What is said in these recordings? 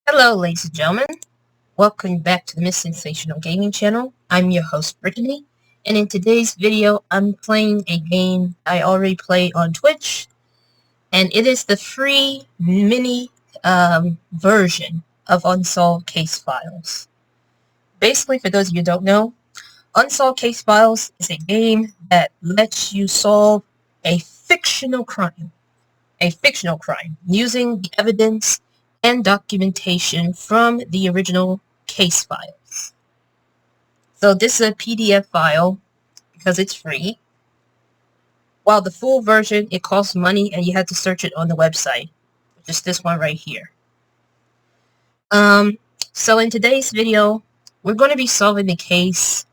Hello, ladies and gentlemen. Welcome back to the Miss Sensational Gaming channel. I'm your host, Brittany, and in today's video, I'm playing a game I already play on Twitch, and it is the free mini version of Unsolved Case Files. Basically, for those of you who don't know, Unsolved Case Files is a game that lets you solve a fictional crime using the evidence and documentation from the original case files. So this is a PDF file because it's free, while the full version, it costs money and you have to search it on the website, which is this one right here. So in today's video, we're going to be solving the case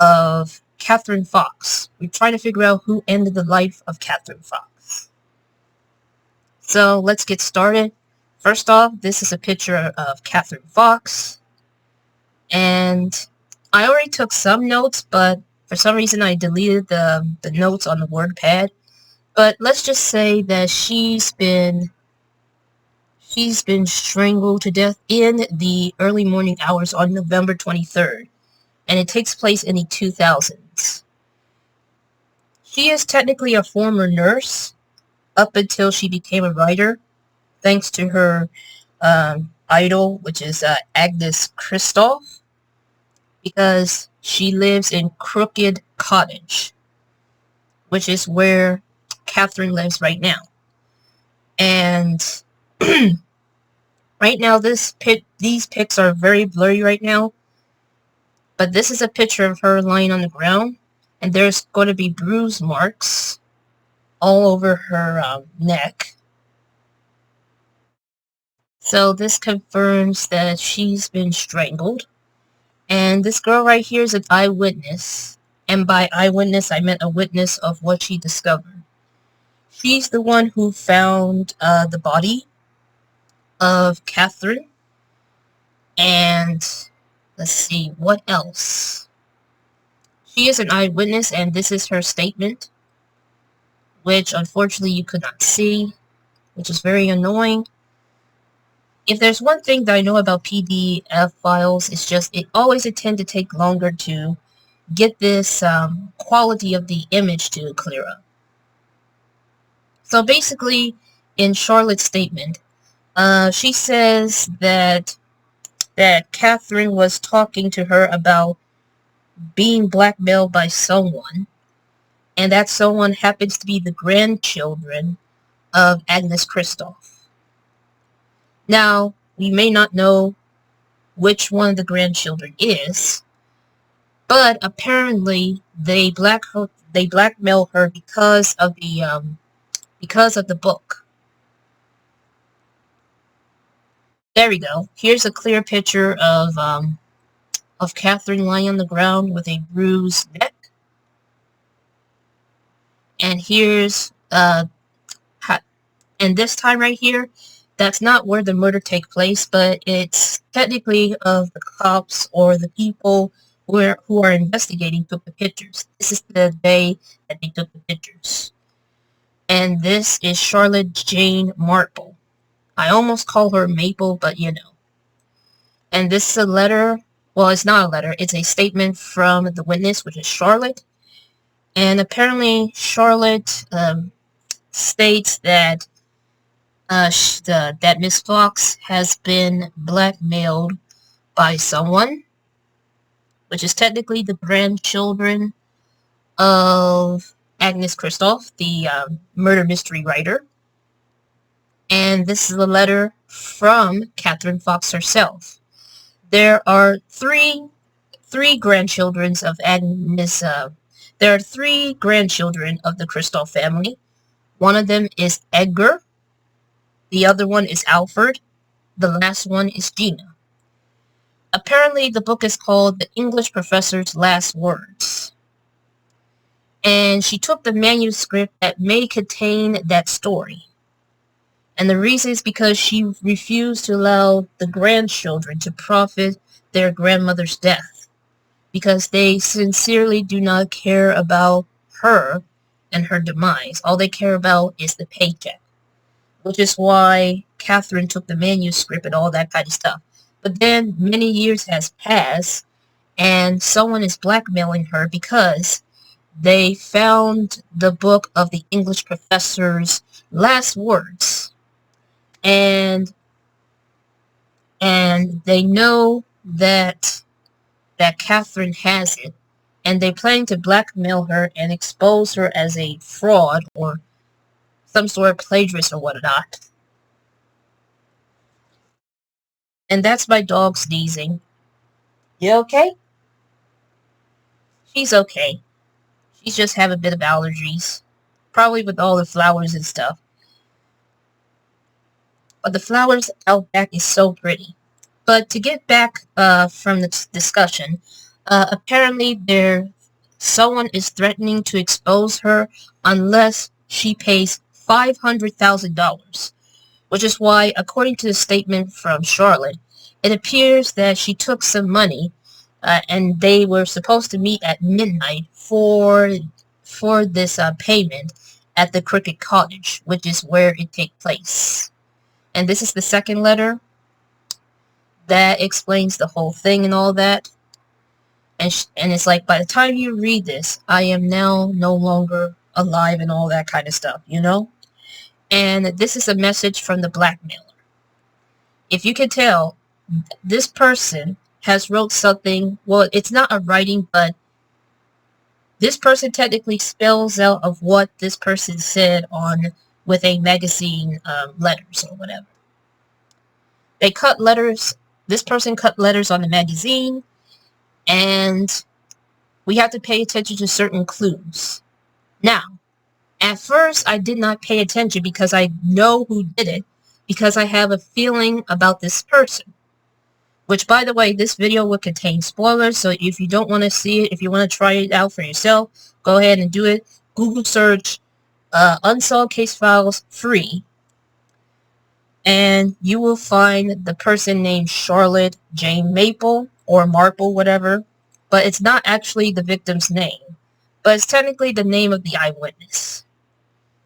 of Catherine Fox. We're trying to figure out who ended the life of Catherine Fox. So let's get started. First off, this is a picture of Catherine Fox, and I already took some notes, but for some reason I deleted the notes on the WordPad. But let's just say that she's been strangled to death in the early morning hours on November 23rd, and it takes place in the 2000s. She is technically a former nurse up until she became a writer, thanks to her idol, which is Agnes Kristoff, because she lives in Crooked Cottage, which is where Catherine lives right now. And right now, these pics are very blurry right now, but this is a picture of her lying on the ground, and there's going to be bruise marks all over her neck. So this confirms that she's been strangled. And this girl right here is an eyewitness. And by eyewitness, I meant a witness of what she discovered. She's the one who found the body of Catherine. And let's see, what else? She is an eyewitness, and this is her statement, which unfortunately you could not see, which is very annoying. If there's one thing that I know about PDF files, it's just it always tends to take longer to get this quality of the image to clear up. So basically, in Charlotte's statement, she says that Catherine was talking to her about being blackmailed by someone, and that someone happens to be the grandchildren of Agnes Kristoff. Now, we may not know which one of the grandchildren is, but apparently they blackmail her because of the book. There we go. Here's a clear picture of Catherine lying on the ground with a bruised neck, and here's and this time right here, that's not where the murder takes place, but it's technically of the cops or the people who are investigating took the pictures. This is the day that they took the pictures. And this is Charlotte Jane Marple. I almost call her Maple, but you know. And this is a letter. Well, it's not a letter. It's a statement from the witness, which is Charlotte. And apparently Charlotte states that that Miss Fox has been blackmailed by someone, which is technically the grandchildren of Agnes Kristoff, the murder mystery writer. And this is a letter from Catherine Fox herself. There are three grandchildren of Agnes. There are three grandchildren of the Kristoff family. One of them is Edgar. The other one is Alfred. The last one is Gina. Apparently, the book is called The English Professor's Last Words. And she took the manuscript that may contain that story. And the reason is because she refused to allow the grandchildren to profit their grandmother's death, because they sincerely do not care about her and her demise. All they care about is the paycheck. which is why Catherine took the manuscript and all that kind of stuff. But then many years has passed, and someone is blackmailing her because they found the book of the English professor's last words, and they know that Catherine has it, and they plan to blackmail her and expose her as a fraud or some sort of plagiarist or whatnot. And that's my dog sneezing. You okay? She's okay. She's just have a bit of allergies. Probably with all the flowers and stuff. But the flowers out back is so pretty. But to get back from the discussion, apparently someone is threatening to expose her unless she pays $500,000, which is why, according to the statement from Charlotte, it appears that she took some money, and they were supposed to meet at midnight for this payment at the Cricket Cottage, which is where it takes place. And this is the second letter that explains the whole thing and all that. And it's like, by the time you read this, I am now no longer alive and all that kind of stuff, you know? And this is a message from the blackmailer. If you can tell, this person has wrote something, well, it's not a writing, but this person technically spells out of what this person said on with a magazine letters or whatever. They cut letters. This person cut letters on the magazine, and we have to pay attention to certain clues. Now, at first, I did not pay attention because I know who did it, because I have a feeling about this person. Which, by the way, this video will contain spoilers, so if you don't want to see it, if you want to try it out for yourself, go ahead and do it. Google search Unsolved Case Files free, and you will find the person named Charlotte Jane Maple, or Marple, whatever, but it's not actually the victim's name, but it's technically the name of the eyewitness.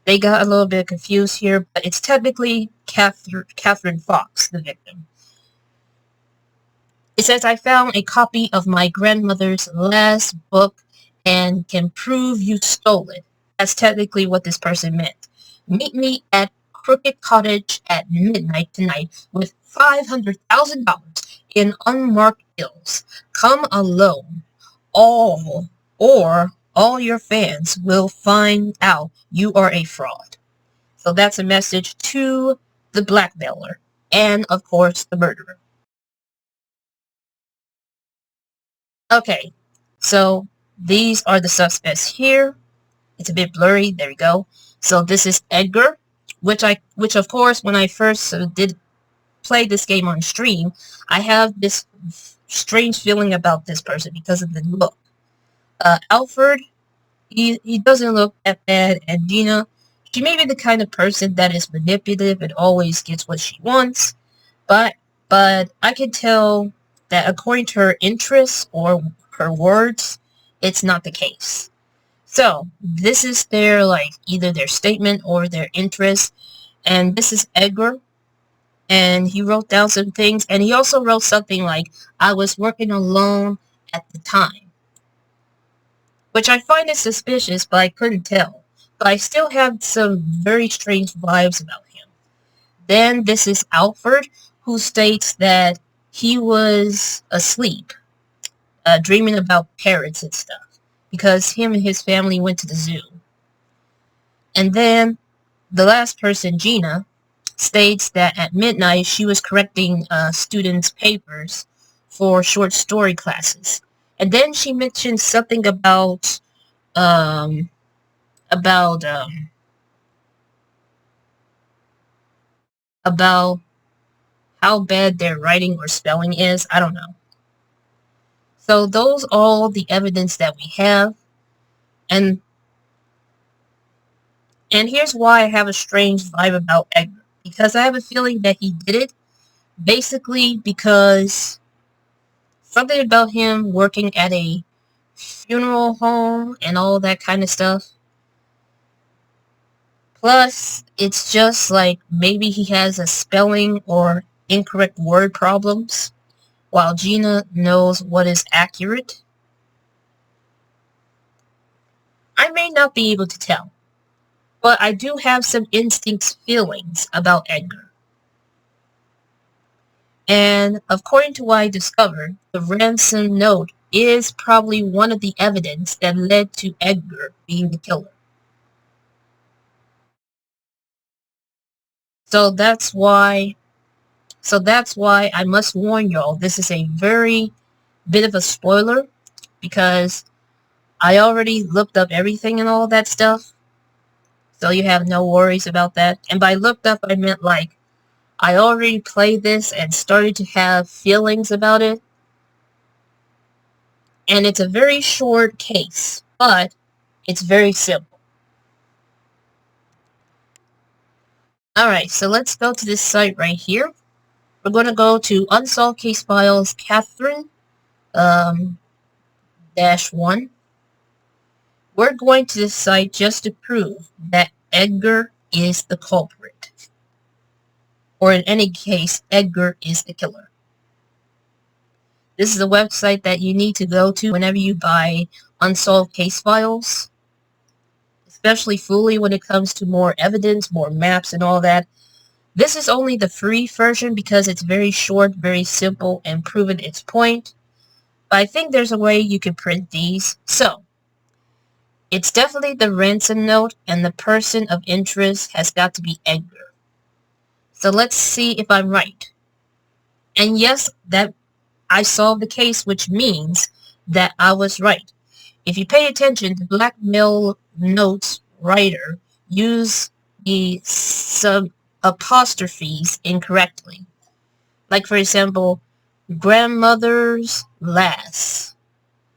They got a little bit confused here, but it's technically Catherine Fox, the victim. It says, I found a copy of my grandmother's last book and can prove you stole it. That's technically what this person meant. Meet me at Crooked Cottage at midnight tonight with $500,000 in unmarked bills. Come alone. Or all your fans will find out you are a fraud. So that's a message to the blackmailer and, of course, the murderer. Okay, so these are the suspects here. It's a bit blurry. There we go. So this is Edgar, which of course, when I first did play this game on stream, I have this strange feeling about this person because of the look. Alfred, he doesn't look that bad, and Gina, she may be the kind of person that is manipulative and always gets what she wants, but I can tell that according to her interests or her words, it's not the case. So this is their, like, either their statement or their interest. And this is Edgar, and he wrote down some things, and he also wrote something like, I was working alone at the time, which I find it suspicious, but I couldn't tell. But I still have some very strange vibes about him. Then this is Alfred, who states that he was asleep, dreaming about parrots and stuff, because him and his family went to the zoo. And then the last person, Gina, states that at midnight she was correcting students' papers for short story classes. And then she mentioned something about um, about um, about how bad their writing or spelling is. I don't know. So those are all the evidence that we have. And here's why I have a strange vibe about Edgar. Because I have a feeling that he did it basically because something about him working at a funeral home and all that kind of stuff. Plus, it's just like maybe he has a spelling or incorrect word problems, while Gina knows what is accurate. I may not be able to tell, but I do have some instincts feelings about Edgar. And according to what I discovered, the ransom note is probably one of the evidence that led to Edgar being the killer. So that's why I must warn y'all, this is a very bit of a spoiler because I already looked up everything and all that stuff. So you have no worries about that. And by looked up, I meant like I already played this and started to have feelings about it. And it's a very short case, but it's very simple. Alright, so let's go to this site right here. We're going to go to Unsolved Case Files Catherine -1. We're going to this site just to prove that Edgar is the culprit. Or in any case, Edgar is the killer. This is a website that you need to go to whenever you buy Unsolved Case Files. Especially fully when it comes to more evidence, more maps and all that. This is only the free version because it's very short, very simple, and proven its point. But I think there's a way you can print these. So, it's definitely the ransom note, and the person of interest has got to be Edgar. So let's see if I'm right. And yes, that I solved the case, which means that I was right. If you pay attention, the blackmail notes writer used the sub-apostrophes incorrectly. Like, for example, grandmother's lass.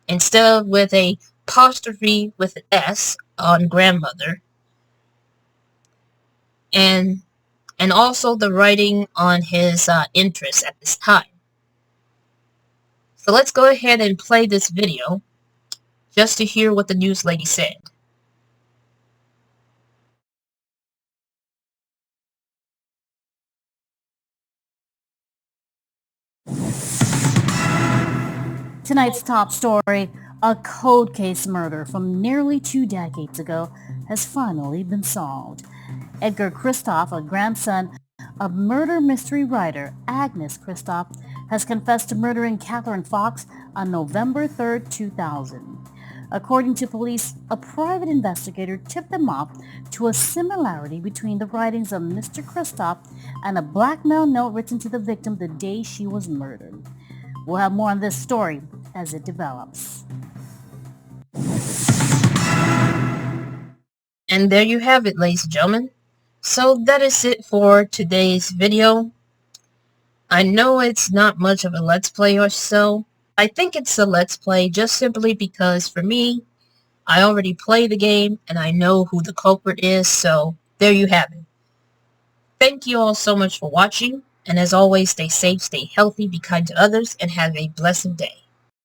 Instead of with a apostrophe with an S on grandmother. And also the writing on his interest at this time. So let's go ahead and play this video just to hear what the news lady said. Tonight's top story, a cold case murder from nearly 2 decades ago has finally been solved. Edgar Kristoff, a grandson of murder mystery writer Agnes Kristoff, has confessed to murdering Catherine Fox on November 3, 2000. According to police, a private investigator tipped them off to a similarity between the writings of Mr. Kristoff and a blackmail note written to the victim the day she was murdered. We'll have more on this story as it develops. And there you have it, ladies and gentlemen. So that is it for today's video. I know it's not much of a let's play or so. I think it's a let's play just simply because for me, I already play the game and I know who the culprit is, so there you have it. Thank you all so much for watching, and as always, stay safe, stay healthy, be kind to others, and have a blessed day.